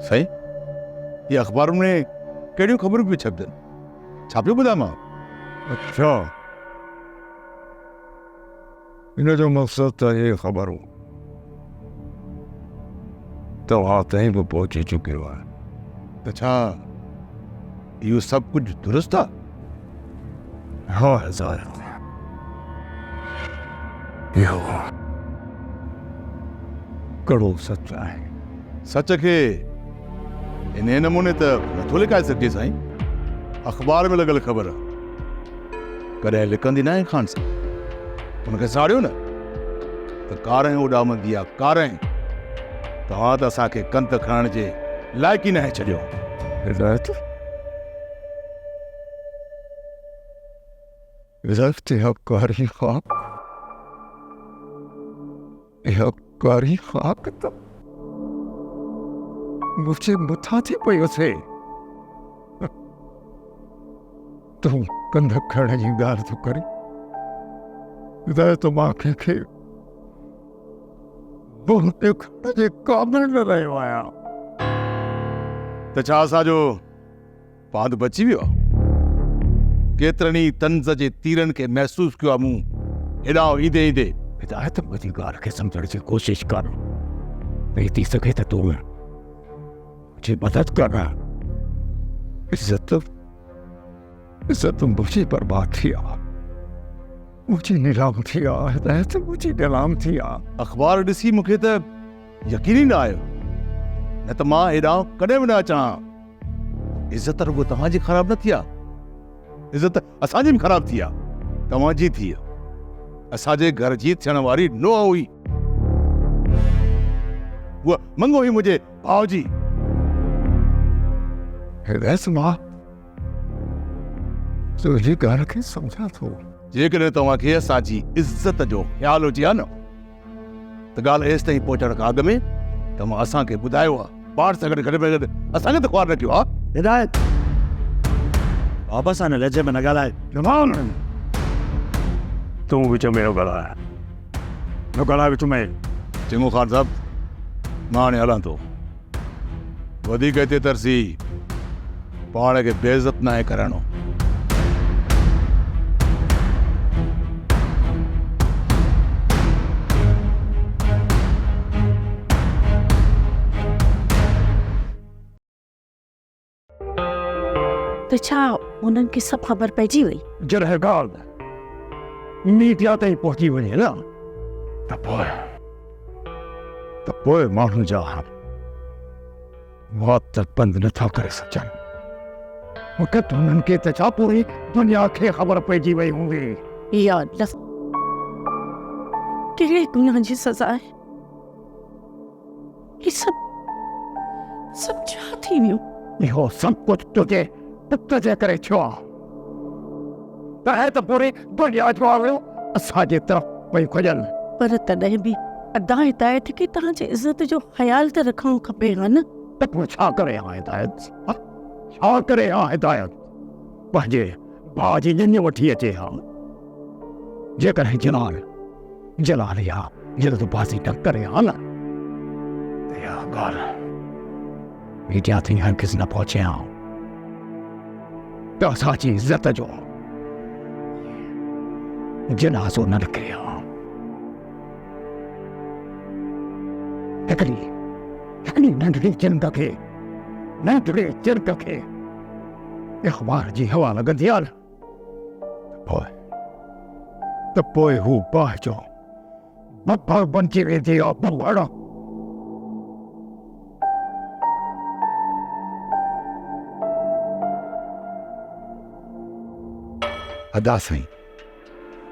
साईं, ये अखबार में कहिड़ियूं ख़बरूं पियूं छपजनि, छा पियो ॿुधां मां? अच्छा, इन जो मक़सदु त ये ख़बरूं तव्हां ताईं बि पहुची चुकियो आहे। त छा इहो सभु कुझु दुरुस्त आहे? हाँ हज़ार, इहो कड़ो सच आहे। सच खे इन नमूने त नथो लिकाए सघिजे साईं। अख़बार में लॻल ख़बर कॾहिं लिकंदी न आहे ख़ान साहब। उनखे साड़ियो न त कारें उॾामंदी आहे कारें। तव्हां त असांखे कंत खणण जे लाइक़ ई न छॾियो। हिदायत कारी ख़ाक, इहा कारी ख़ाक त मुझे मथा थी पई वसे। तूं कंध खणण जी ॻाल्हि थो करी। हिदायत मां कंहिंखे मुंहुं ॾेखारण जे क़ाबिल न रहियो आहियां। त छा असांजो पांध बची वियो आहे? केतिरनि ई तंज़ जे तीरनि खे महसूस कयो आहे मूं हेॾां ईंदे ईंदे। हिदायत मुंहिंजी ॻाल्हि खे सम्झण जी कोशिश कर। नहीं थी सघे त तूं मुझे मदद कर। इज्जत इज्जत मुझी बर्बाद थी आ, मुझी नीलाम थी आ। हिदायत मुझी नीलाम थी आ। अख़बार ॾिसी मूंखे त यकीन ई न आयो, न त मां हेॾां कॾहिं बि न अचां। इज़त रुगो तव्हांजी ख़राब न थी आहे, इज़त असांजी बि ख़राब थी आहे। तव्हांजी थी आहे। असांजे घर जी थियण वारी नुंहुं हुई, उहा मंगो हुई मुंहिंजे भाउ जी। हिदायत मां तुंहिंजी ॻाल्हि खे सम्झां थो। जेकॾहिं तव्हांखे असांजी इज़त जो ख़्यालु हुजे हा न, त ॻाल्हि एसि ताईं पहुचण खां अॻु में तव्हां असांखे ॿुधायो आहे। ॿार सां गॾु गॾु में गॾु असांखे त ख्वार न कयो आहे। हिदायत वापसि आने लहजे में न ॻाल्हाए। जवान तूं विच में ॻाल्हाए, न ॻाल्हाए विच में। चङो ख़ान साहब, मां हाणे हलां थो। वधीक हिते तरसी पाण खे बेइज़त न आहे करणो। त छा उन्हनि खे सभु ख़बर पइजी वई? जॾहिं ॻाल्हि मीडिया ताईं पहुची वञे न, त पोइ माण्हू जा मुआत बंदि नथा करे सघनि। मूंखे त हुननि खे त छा पूरी दुनिया खे ख़बर पइजी वई हूंदी। इहा कहिड़े गुनाह जी सज़ा आहे? ही सभु छा थी वियो? इहो सभु कुझु तुंहिंजे पुट जे करे थियो आहे। तॾहिं त पूरी दुनिया जो आयो असांजे तरफ़ पई खुजनि। पर तॾहिं बि अदा हिदायत खे तव्हांजे इज़त जो ख़्यालु त रखणो खपे हा न? त पोइ छा करे हा हिदायत? छा करे हा हिदायत? पंहिंजे भाउ जी ॼञ वठी अचे हा। जेकॾहिं जलाल या जल्दबाज़ी न करे हा न, त इहा ॻाल्हि मीडिया ताईं हरगिज़ न पहुचे हा, त असांजी इज़त जो जनाज़ो न निकिरे हा। हिकिड़ी नंढड़ी चिरक खे अख़बार जी हवा लॻंदी आहे न, त पोइ हू बाहि जो बब्बर बणिजी वेंदी आहे। बब्बर अदा साईं,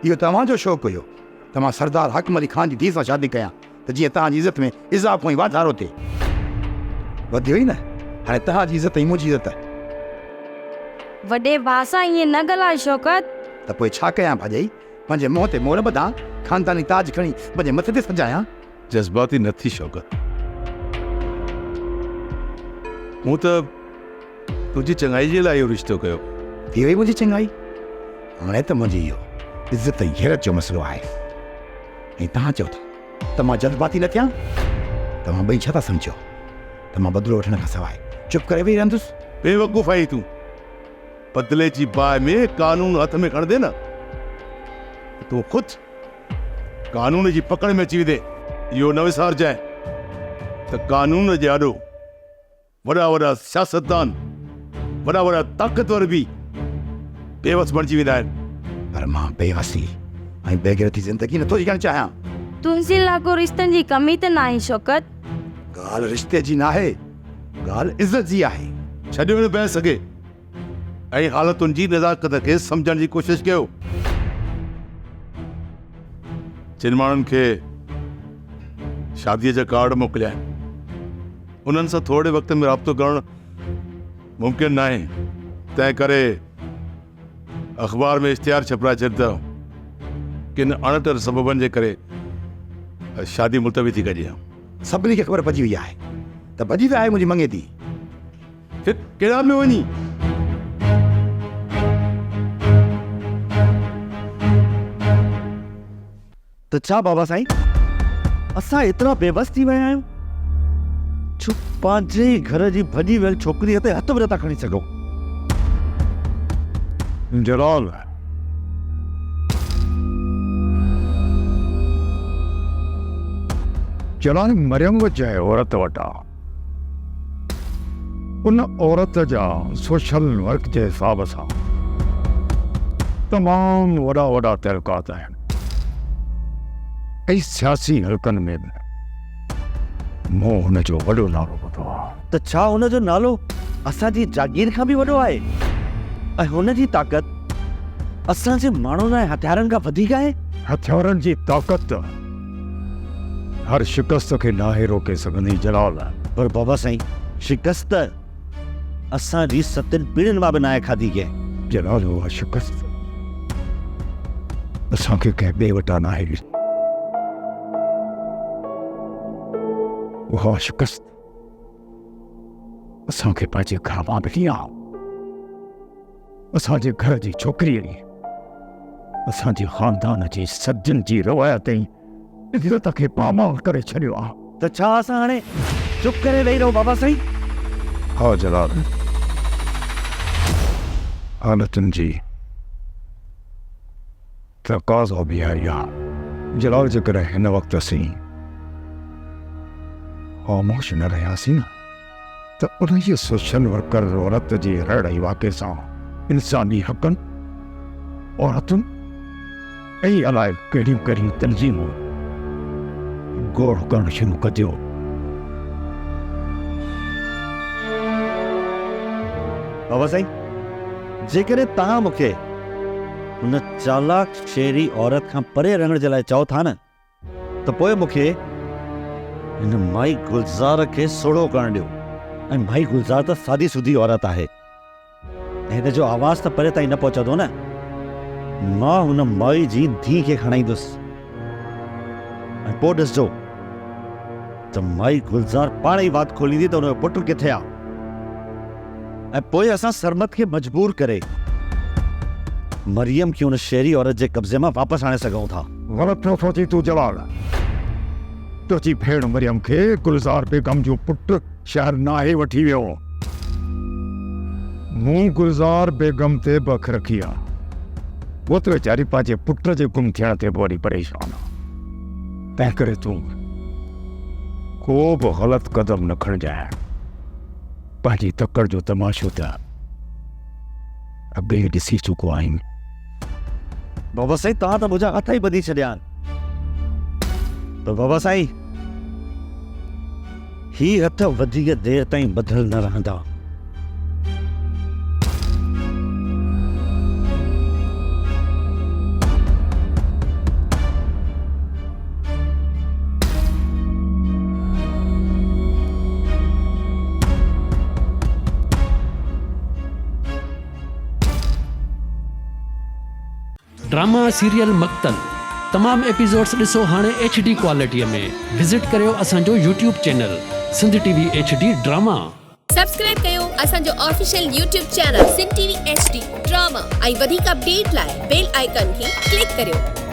इहो तव्हांजो शौक़ु हुयो त मां सरदार हकम अली ख़ान जी धीउ सां शादी कयां, त जीअं तव्हांजी इज़त में इज़ाफ़ो ऐं वाधारो थिए। वधी हुई न, हाणे तव्हांजी इज़त ऐं मुंहिंजी इज़त। वॾे भाउ सां ईअं न ॻाल्हाए शौकत। त पोइ छा कयां भाॼाई? पंहिंजे मुंहं ते मोहर ॿधां, ख़ानदानी ताज खणी पंहिंजे मथे ते सजायां? जज़्बाती न थी शौक़त। मूं त तुंहिंजी चङाई जे लाइ इहो रिश्तो कयो। थी वई मुंहिंजी चङाई। हाणे त मुंहिंजी इहो इज़त ऐं हैरत जो मसइलो आहे। ऐं तव्हां चओ था त मां जज़्बाती न थियां? तव्हां ॿई छा था सम्झो? त त मां बदिलो वठण खां सवाइ चुप करे वेही रहंदुसि। बेवकूफ़ आई तूं। बदले जी बाहि में कानून हथ में खणंदे न तूं ख़ुदि कानून जी पकड़ में अची वेंदे। इहो न विसारजांइ त कानून जे आॾो वॾा वॾा सियासतदान, वॾा वॾा ताक़तवर बि बेवस बणिजी वेंदा आहिनि। पर मां बेवसी ऐं बेग़ैरती ज़िंदगी नथो जीअण चाहियां। तुंहिंजे लाॻो रिश्तनि जी कमी त न आहे शौकत। ॻाल्हि रिश्ते जी न आहे, ॻाल्हि इज़त जी आहे। छॾियो न पिया सघे ऐं हालतुनि जी नज़ाकत खे सम्झण जी कोशिशि कयो। जिन माण्हुनि खे शादीअ जा कार्ड मोकिलिया आहिनि उन्हनि सां थोरे वक़्त में राब्तो करणु मुमकिन न आहे। तंहिं करे अख़बार में इश्तिहार छपाए छॾंदा किन अणटर सबबनि जे करे शादी मुलतवी थी कजे। सभिनी खे ख़बर पइजी वई आहे त भॼी विया आहे मुंहिंजी मंगेती। फिर कहिड़ा में वञी त छा बाबा साईं असां एतिरा बेबस थी विया आहियूं छो पंहिंजे ई घर जी भॼी वियल छोकिरीअ ते हथ बि नथा खणी सघो। जलाल जलाल मरियम वचाए औरत वटा उन औरत जा सोशल वर्क जे हिसाब सां तमामु वॾा वॾा तहलकात आहिनि ऐं सियासी हलकनि में बि मूं हुनजो वॾो नालो ॿुधो आहे। त छा हुनजो नालो असांजी जागीर खां बि वॾो आहे ऐं हुनजी ताक़त असांजे माण्हुनि ऐं हथियारनि खां वधीक आहे? हथियारनि जी ताक़त हर शिकस्त खे नाहे रोके सघंदी जलाल। पर बाबा साईं शिकस्त असांजी 7 पीढ़ियुनि मां बि नाहे खाधी कंहिं। जलाल उहा शिकस्त असांखे कंहिं ॿिए वटां नाहे ॾिठी। उहा शिकस्त असांखे पंहिंजे घर मां मिली आहे। असांजे घर जी छोकिरीअ असांजे ख़ानदान जी सदियुनि जी रवायत ऐं इज़त खे पामाल करे छॾियो आहे। त छा असां हाणे चुप करे वेही रहो बाबा साईं? हा जलाल, हालतुनि जी तक़ाज़ो बि आहे यार। जलाल जेकर हिन वक़्तु असीं ख़ामोश न रहियासीं न त उन जी सोशल वर्कर औरत जे रड़ ऐं वाक़े सां इंसानी हक़नि औरतुनि ऐं अलाए कहिड़ियूं कहिड़ियूं तंज़ीमूं गोड़ करणु शुरू कजो। बाबा साईं जेकॾहिं तव्हां मूंखे हुन चालाक शेरी औरत खां परे रहण जे लाइ चओ था न त पोइ मूंखे हिन माई गुलज़ार खे सोढ़ो करणु ॾियो। ऐं माई गुलज़ार त सादी सुदी औरत आहे ऐं हिन जो आवाज़ त परे ताईं न पहुचंदो न। मां हुन माई जी धीउ खे खणाईंदुसि ऐं पोइ ॾिसजो त माई गुलज़ार पाण ई वात खोलींदी त हुनजो पुटु किथे आहे ऐं पोइ असां सरमत खे मजबूर करे मरियम खे हुन शेरी औरत जे कब्ज़े मां वापसि आणे सघूं था। ग़लति नथो थी तूं जलाल। तुंहिंजी भेण मरियम खे गुलज़ार बेगम जो पुटु शहर नाहे वठी वियो। मूं गुलज़ार बेगम ते बख रखी आहे। वो त वीचारी पंहिंजे पुट जे गुम थियण ते वरी परेशान आहे। तंहिं करे तूं को बि ग़लति क़दम न खणजांइ। पंहिंजी तकड़ जो तमाशो त अॻे ॾिसी चुको आहिनि। बाबा साईं तव्हां त मुंहिंजा हथ ई ॿधी छॾिया आहिनि। पर बाबा साईं ही हथ वधीक देर ताईं ॿधल न रहंदा। ड्रामा सीरियल मक्तल तमाम एपिसोड्स ॾिसो हाणे HD क्वालिटीअ में। विज़िट करियो असांजो YouTube channel Sindh TV HD drama. Subscribe कयो असांजो official YouTube channel Sindh TV HD drama ऐं वधीक अपडेट लाइ बेल आइकन खे क्लिक करियो।